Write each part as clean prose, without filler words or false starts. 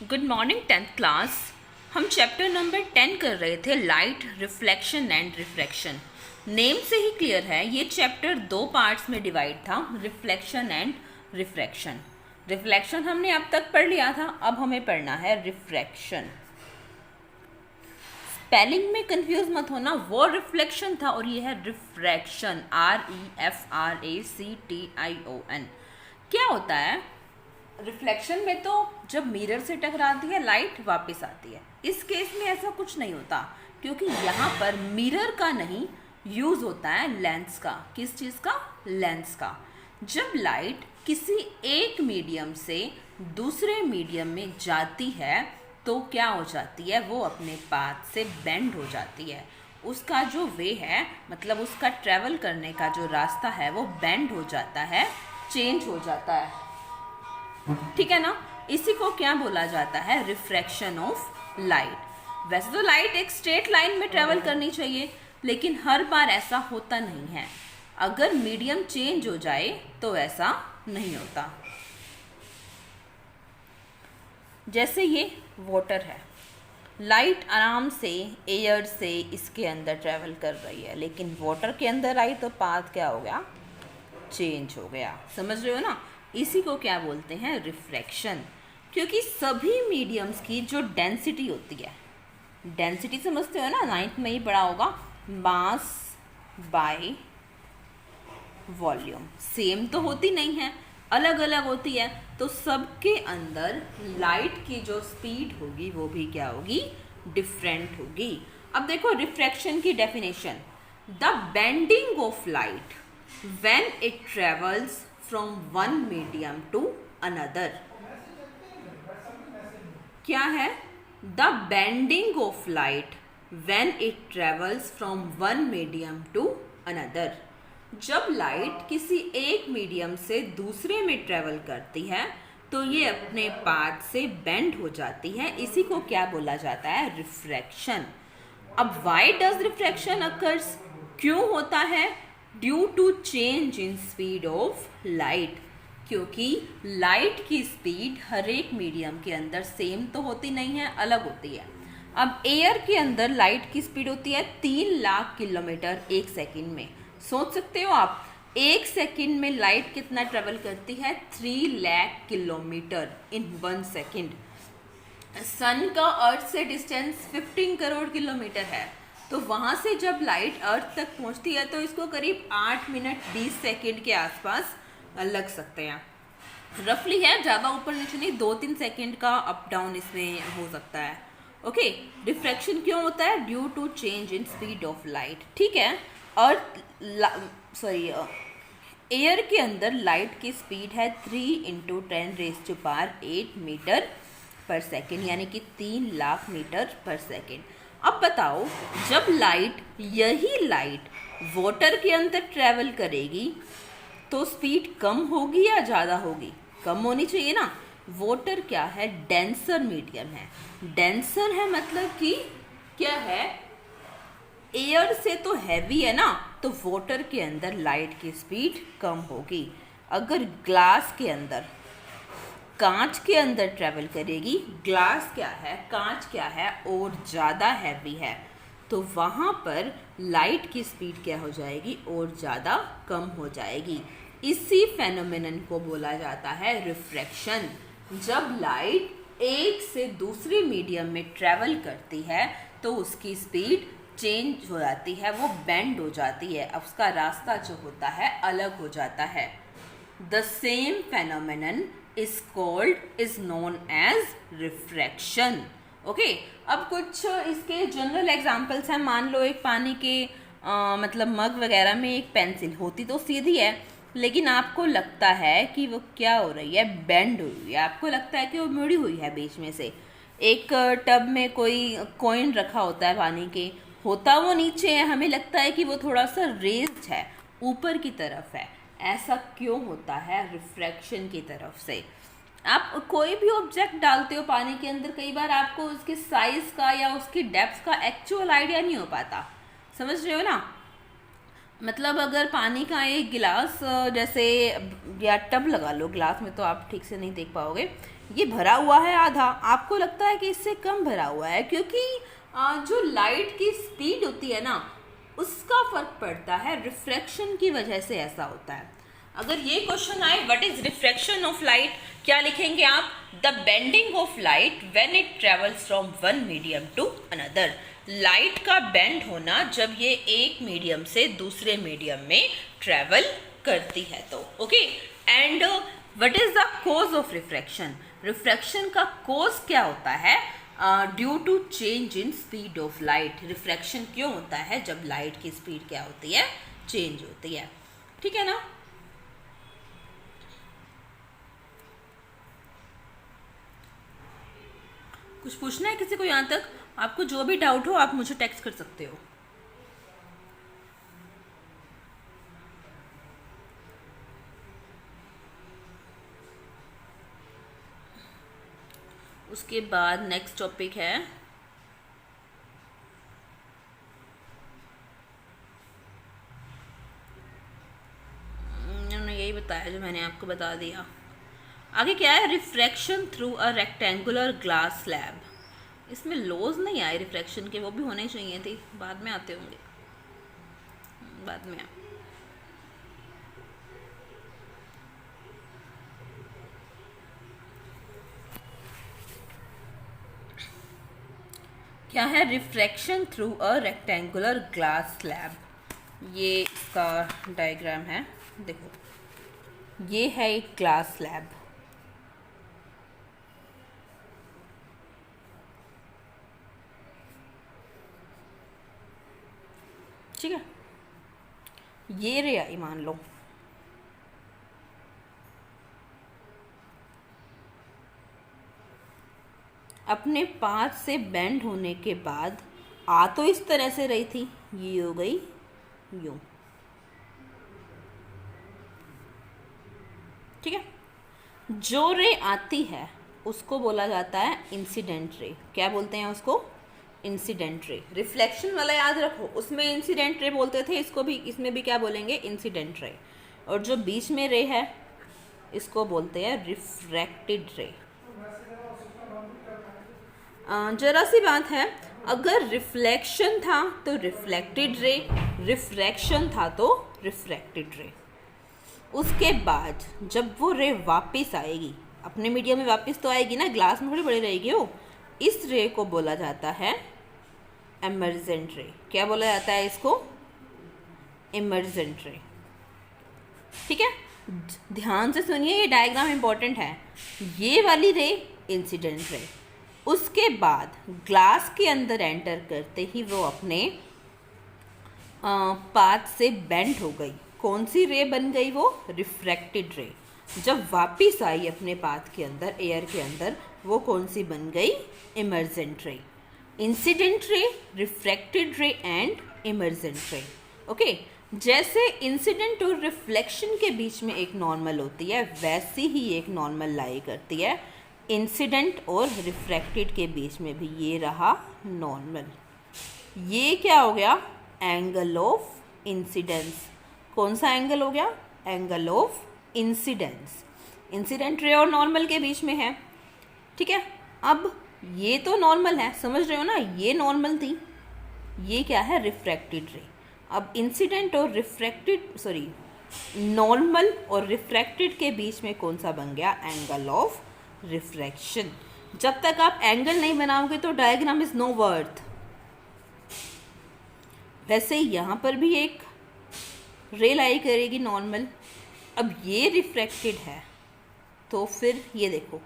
Good morning 10th class. हम chapter number 10 कर रहे थे, light, reflection and refraction. Name से ही क्लियर है, ये चैप्टर दो पार्ट्स में डिवाइड था, रिफ्लेक्शन एंड रिफ्रैक्शन। रिफ्लेक्शन हमने अब तक पढ़ लिया था, अब हमें पढ़ना है रिफ्रैक्शन। स्पेलिंग में कंफ्यूज मत होना, वो रिफ्लेक्शन था और ये है रिफ्रैक्शन, REFRACTION। क्या होता है रिफ्लेक्शन में? तो जब मिरर से टकराती है लाइट वापस आती है। इस केस में ऐसा कुछ नहीं होता, क्योंकि यहाँ पर मिरर का नहीं यूज होता है लेंस का। किस चीज़ का? लेंस का। जब लाइट किसी एक मीडियम से दूसरे मीडियम में जाती है तो क्या हो जाती है? वो अपने पाथ से बेंड हो जाती है। उसका जो वे है, मतलब उसका ट्रेवल करने का जो रास्ता है, वो बेंड हो जाता है, चेंज हो जाता है। ठीक है ना? इसी को क्या बोला जाता है? Refraction of light. वैसे तो लाइट एक स्ट्रेट लाइन में ट्रेवल करनी चाहिए, लेकिन हर बार ऐसा होता नहीं है। अगर मीडियम चेंज हो जाए तो ऐसा नहीं होता। जैसे ये वाटर है, लाइट आराम से एयर से इसके अंदर ट्रेवल कर रही है, लेकिन वाटर के अंदर आई तो पाथ क्या हो गया? चेंज हो गया। समझ रहे हो ना? इसी को क्या बोलते हैं? रिफ्रैक्शन। क्योंकि सभी मीडियम्स की जो डेंसिटी होती है, डेंसिटी समझते हो ना, 9th में ही पढ़ा होगा, मास बाय वॉल्यूम। सेम तो होती नहीं है, अलग अलग होती है। तो सबके अंदर लाइट की जो स्पीड होगी वो भी क्या होगी? डिफरेंट होगी। अब देखो रिफ्रैक्शन की definition, the bending of light when it travels from one medium to another। क्या है? the bending of light when it travels from one medium to another। जब लाइट किसी एक मीडियम से दूसरे में ट्रेवल करती है तो ये अपने पाथ से बेंड हो जाती है। इसी को क्या बोला जाता है? रिफ्रैक्शन। अब why does refraction occurs? क्यों होता है? Due to change in speed of light. क्योंकि लाइट की स्पीड हर एक मीडियम के अंदर सेम तो होती नहीं है, अलग होती है। अब एयर के अंदर लाइट की स्पीड होती है 3 लाख किलोमीटर एक सेकंड में। सोच सकते हो आप, एक सेकंड में लाइट कितना ट्रेवल करती है? 3 लाख किलोमीटर इन 1 सेकंड। सन का अर्थ से डिस्टेंस 15 करोड़ किलोमीटर है, तो वहाँ से जब लाइट अर्थ तक पहुँचती है तो इसको करीब 8 मिनट 20 सेकेंड के आसपास लग सकते हैं। रफली है, ज़्यादा ऊपर नीचे नहीं, 2-3 सेकेंड का अप डाउन इसमें हो सकता है। ओके, रिफ्रैक्शन क्यों होता है? Due to change in speed of light. ठीक है। एयर के अंदर लाइट की स्पीड है 3 × 10⁸ मीटर पर सेकेंड, यानी कि 3 लाख मीटर पर सेकेंड। अब बताओ, जब लाइट, यही लाइट वाटर के अंदर ट्रेवल करेगी तो स्पीड कम होगी या ज़्यादा होगी? कम होनी चाहिए ना। वाटर क्या है? डेंसर मीडियम है। डेंसर है मतलब कि क्या है? एयर से तो हैवी है ना, तो वाटर के अंदर लाइट की स्पीड कम होगी। अगर ग्लास के अंदर, कांच के अंदर ट्रेवल करेगी, ग्लास क्या है, कांच क्या है, और ज़्यादा हैवी है, तो वहाँ पर लाइट की स्पीड क्या हो जाएगी? और ज़्यादा कम हो जाएगी। इसी फेनोमेनन को बोला जाता है रिफ्रैक्शन। जब लाइट एक से दूसरे मीडियम में ट्रेवल करती है तो उसकी स्पीड चेंज हो जाती है, वो बेंड हो जाती है, अब उसका रास्ता जो होता है अलग हो जाता है। The same phenomenon is known as refraction। Okay, अब कुछ इसके जनरल एग्जांपल्स हैं। मान लो एक पानी के मतलब मग वगैरह में एक पेंसिल होती तो सीधी है, लेकिन आपको लगता है कि वो क्या हो रही है? बेंड हुई है। आपको लगता है कि वो मुड़ी हुई है बीच में से। एक टब में कोई कॉइन रखा होता है पानी के, होता वो नीचे है, हमें लगता है कि वो थोड़ा सा रेज्ड है, ऊपर की तरफ है। ऐसा क्यों होता है? रिफ्रैक्शन की तरफ से। आप कोई भी ऑब्जेक्ट डालते हो पानी के अंदर, कई बार आपको उसके साइज का या उसकी डेप्थ का एक्चुअल आइडिया नहीं हो पाता। समझ रहे हो ना? मतलब अगर पानी का एक गिलास, जैसे या टब लगा लो, ग्लास में तो आप ठीक से नहीं देख पाओगे, ये भरा हुआ है आधा, आपको लगता है कि इससे कम भरा हुआ है, क्योंकि जो लाइट की स्पीड होती है ना, उसका फर्क पड़ता है, रिफ्रैक्शन की वजह से ऐसा होता है। अगर ये क्वेश्चन आए what is refraction of light, क्या लिखेंगे आप? The bending of light when it travels from one medium to another. Light का बेंड होना जब ये एक मीडियम से दूसरे मीडियम में ट्रेवल करती है तो। Okay, and what is the cause of refraction? Refraction का कॉज क्या होता है? Due to change in speed of light. Refraction क्यों होता है? जब लाइट की स्पीड क्या होती है? चेंज होती है। ठीक है ना? कुछ पूछना है किसी को यहाँ तक? आपको जो भी डाउट हो आप मुझे टेक्स्ट कर सकते हो। उसके बाद नेक्स्ट टॉपिक है मैंने यही बताया जो मैंने आपको बता दिया। आगे क्या है? Refraction through a rectangular glass slab. इसमें लॉज नहीं आए रिफ्रैक्शन के, वो भी होने चाहिए थे, बाद में आते होंगे, बाद में। क्या है? Refraction through a rectangular glass slab. ये इसका डायग्राम है, देखो ये है एक ग्लास स्लैब। ठीक है, ये रे आई मान लो, अपने पाथ से बेंड होने के बाद आ तो इस तरह से रही थी, ये हो गई यूं। ठीक है, जो रे आती है उसको बोला जाता है इंसिडेंट रे। क्या बोलते हैं उसको? Incident ray. रिफ्लेक्शन वाला याद रखो, उसमें इंसिडेंट रे बोलते थे, इसको भी, इसमें भी क्या बोलेंगे? Incident ray. और जो बीच में रे है इसको बोलते हैं रिफ्रैक्टेड रे। जरा सी बात है, अगर रिफ्लेक्शन था तो रिफ्लेक्टेड रे, रिफ्रैक्शन था तो रिफ्रैक्टेड रे। उसके बाद जब वो रे वापस आएगी अपने मीडियम में, वापस तो आएगी ना, ग्लास में थोड़ी बड़ी रहेगी वो, इस रे को बोला जाता है इमर्जेंट रे। क्या बोला जाता है इसको? इमर्जेंट रे। ठीक है, ध्यान से सुनिए, ये डायग्राम इंपॉर्टेंट है। ये वाली रे इंसिडेंट रे, उसके बाद ग्लास के अंदर एंटर करते ही वो अपने पाथ से बेंड हो गई। कौन सी रे बन गई वो? रिफ्रैक्टेड रे। जब वापस आई अपने पाथ के अंदर, एयर के अंदर, वो कौन सी बन गई? इमर्जेंट रे। इंसिडेंट रे, रिफ्रैक्टेड रे एंड इमर्जेंट रे। ओके, जैसे इंसिडेंट और रिफ्लेक्शन के बीच में एक नॉर्मल होती है, वैसी ही एक नॉर्मल लाई करती है इंसिडेंट और रिफ्रैक्टेड के बीच में भी। ये रहा नॉर्मल। ये क्या हो गया? Angle of incidence. कौन सा एंगल हो गया? Angle of incidence. Incident ray और नॉर्मल के बीच में है। ठीक है, अब ये तो नॉर्मल है, समझ रहे हो ना? ये नॉर्मल थी, ये क्या है? रिफ्रैक्टेड रे। अब इंसिडेंट और रिफ्रैक्टेड, सॉरी, नॉर्मल और रिफ्रैक्टेड के बीच में कौन सा बन गया? Angle of refraction. जब तक आप एंगल नहीं बनाओगे तो डायग्राम इज नो वर्थ। वैसे यहाँ पर भी एक रे लाई करेगी नॉर्मल। अब ये रिफ्रैक्टेड है तो फिर ये देखो,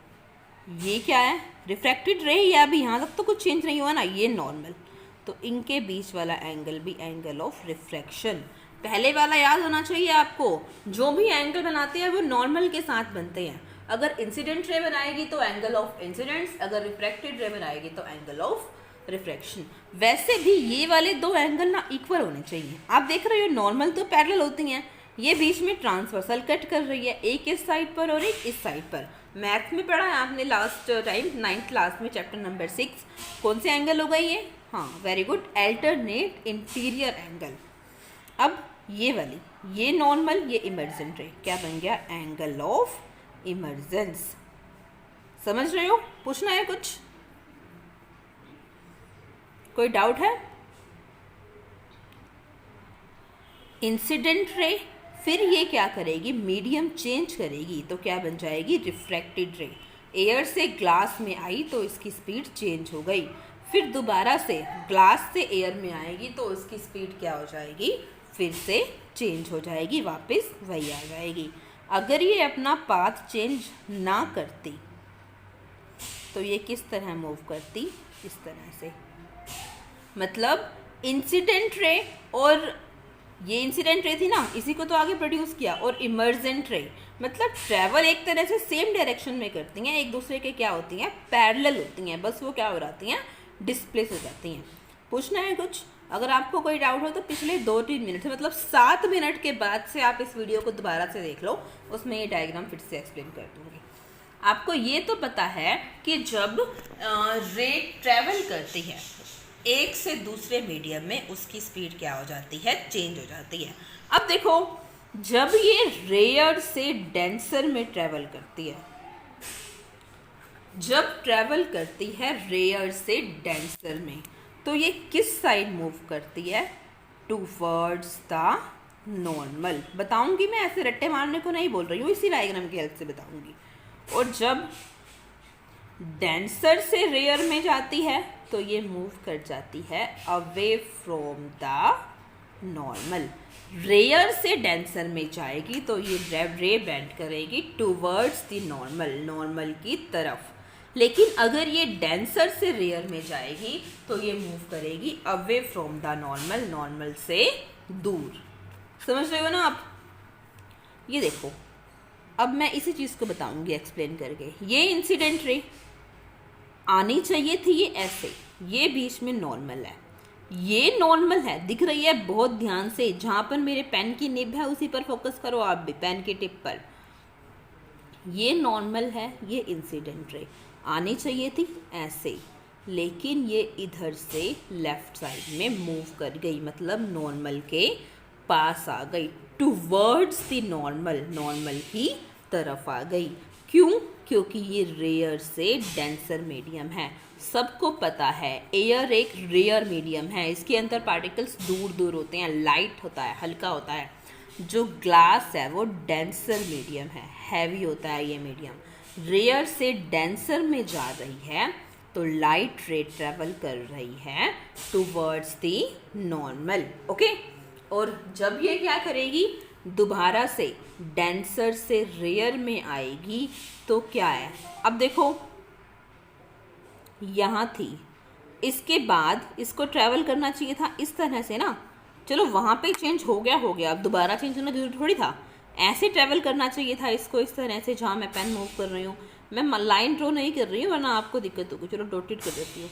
ये क्या है? रिफ्रैक्टेड रे। या अभी यहाँ तक तो कुछ चेंज नहीं हुआ ना, ये नॉर्मल, तो इनके बीच वाला एंगल भी एंगल ऑफ रिफ्रैक्शन। पहले वाला याद होना चाहिए आपको, जो भी एंगल बनाते हैं वो नॉर्मल के साथ बनते हैं। अगर इंसिडेंट रे बनाएगी तो एंगल ऑफ इंसिडेंस, अगर रिफ्रैक्टेड रे बनाएगी तो एंगल ऑफ रिफ्रैक्शन। वैसे भी ये वाले दो एंगल ना इक्वल होने चाहिए। आप देख रहे हो नॉर्मल तो पैरेलल होती हैं, ये बीच में ट्रांसवर्सल कट कर रही है, एक इस साइड पर और एक इस साइड पर। मैथ में पढ़ा है आपने लास्ट टाइम 9th क्लास में, चैप्टर नंबर 6। कौन से एंगल होगा ये? हाँ, very good, alternate interior angle. अब ये वाली, ये नॉर्मल, ये इमर्जेंट रे, क्या बन गया? Angle of emergence. समझ रहे हो? पूछना है कुछ? कोई डाउट है? इंसिडेंट रे, फिर ये क्या करेगी, मीडियम चेंज करेगी, तो क्या बन जाएगी, रिफ्रैक्टेड रे। एयर से ग्लास में आई तो इसकी स्पीड चेंज हो गई, फिर दोबारा से ग्लास से एयर में आएगी तो उसकी स्पीड क्या हो जाएगी, फिर से चेंज हो जाएगी, वापस वही आ जाएगी। अगर ये अपना पाथ चेंज ना करती तो ये किस तरह मूव करती, इस तरह से। मतलब इंसिडेंट रे, और ये इंसिडेंट रे थी ना, इसी को तो आगे प्रोड्यूस किया, और इमर्जेंट रे मतलब ट्रैवल एक तरह से सेम डायरेक्शन में करती हैं, एक दूसरे के क्या होती हैं, पैरेलल होती हैं, बस वो क्या हो जाती हैं, डिस्प्लेस हो जाती हैं। पूछना है कुछ? अगर आपको कोई डाउट हो तो पिछले 2-3 मिनट से, मतलब 7 मिनट के बाद से आप इस वीडियो को दोबारा से देख लो, उसमें ये डायग्राम फिर से एक्सप्लेन कर दूँगी। आपको ये तो पता है कि जब रे ट्रैवल करती है एक से दूसरे मीडियम में, उसकी स्पीड क्या हो जाती है, चेंज हो जाती है। अब देखो, जब ये रेयर से डेंसर में ट्रैवल करती है, जब ट्रैवल करती है रेयर से डेंसर में, तो ये किस साइड मूव करती है, टूवर्ड्स द नॉर्मल। बताऊंगी मैं, ऐसे रट्टे मारने को नहीं बोल रही हूँ, इसी डायग्राम की हेल्प से बताऊंगी। और जब डेंसर से रेयर में जाती है तो ये मूव कर जाती है away from the normal. Rarer से डेंसर में जाएगी तो ये रे बेंड करेगी टूवर्ड्स द नॉर्मल, नॉर्मल की तरफ। लेकिन अगर ये डेंसर से रेयर में जाएगी तो ये मूव करेगी away from the normal, normal से दूर। समझ रहे हो ना आप? ये देखो, अब मैं इसी चीज़ को बताऊंगी एक्सप्लेन करके। ये इंसिडेंट रे आनी चाहिए थी, ये ऐसे, ये बीच में नॉर्मल है, ये नॉर्मल है, दिख रही है बहुत ध्यान से, जहाँ पर मेरे पेन की निब है उसी पर फोकस करो आप भी, पेन की टिप पर। ये नॉर्मल है, ये इंसिडेंट रे आनी चाहिए थी ऐसे, लेकिन ये इधर से लेफ्ट साइड में मूव कर गई, मतलब नॉर्मल के पास आ गई, टूवर्ड्स द नॉर्मल, नॉर्मल की तरफ आ गई। क्यों? क्योंकि ये रेयर से डेंसर मीडियम है। सबको पता है एयर एक रेयर मीडियम है, इसके अंदर पार्टिकल्स दूर दूर होते हैं, लाइट होता है, हल्का होता है। जो ग्लास है वो डेंसर मीडियम है, हैवी होता है ये मीडियम। रेयर से डेंसर में जा रही है तो लाइट रे ट्रेवल कर रही है टूवर्ड्स दी नॉर्मल, ओके। और जब ये क्या करेगी, दोबारा से डेंसर से रेयर में आएगी तो क्या है, अब देखो यहाँ थी, इसके बाद इसको ट्रैवल करना चाहिए था इस तरह से ना, चलो वहाँ पे चेंज हो गया, अब दोबारा चेंज होना जरूरी थोड़ी था, ऐसे ट्रैवल करना चाहिए था इसको, इस तरह से, जहाँ मैं पेन मूव कर रही हूँ, मैं लाइन ड्रॉ नहीं कर रही हूँ वरना आपको दिक्कत होगी, चलो डॉटेड कर देती हूँ,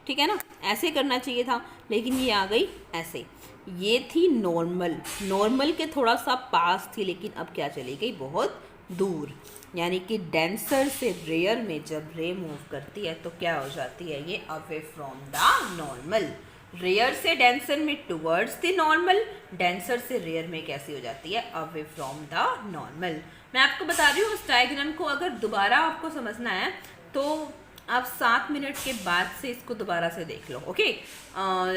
ठीक है ना, ऐसे करना चाहिए था, लेकिन ये आ गई ऐसे। ये थी नॉर्मल, नॉर्मल के थोड़ा सा पास थी, लेकिन अब क्या चली गई, बहुत दूर। यानी कि डेंसर से रेयर में जब रे मूव करती है तो क्या हो जाती है, ये away from the normal. Rarer से डेंसर में टुवर्ड्स द नॉर्मल, डेंसर से रेयर में कैसी हो जाती है, अवे फ्रॉम द नॉर्मल। मैं आपको बता रही हूँ, उस डायग्राम को अगर दोबारा आपको समझना है तो आप 7 मिनट के बाद से इसको दोबारा से देख लो, ओके।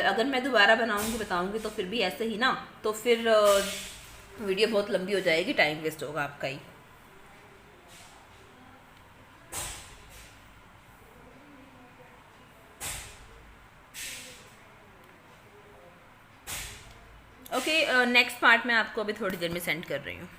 अगर मैं दोबारा बताऊंगी तो फिर भी ऐसे ही ना, तो फिर वीडियो बहुत लंबी हो जाएगी, टाइम वेस्ट होगा आपका ही। ओके, नेक्स्ट पार्ट में आपको अभी थोड़ी देर में सेंड कर रही हूँ।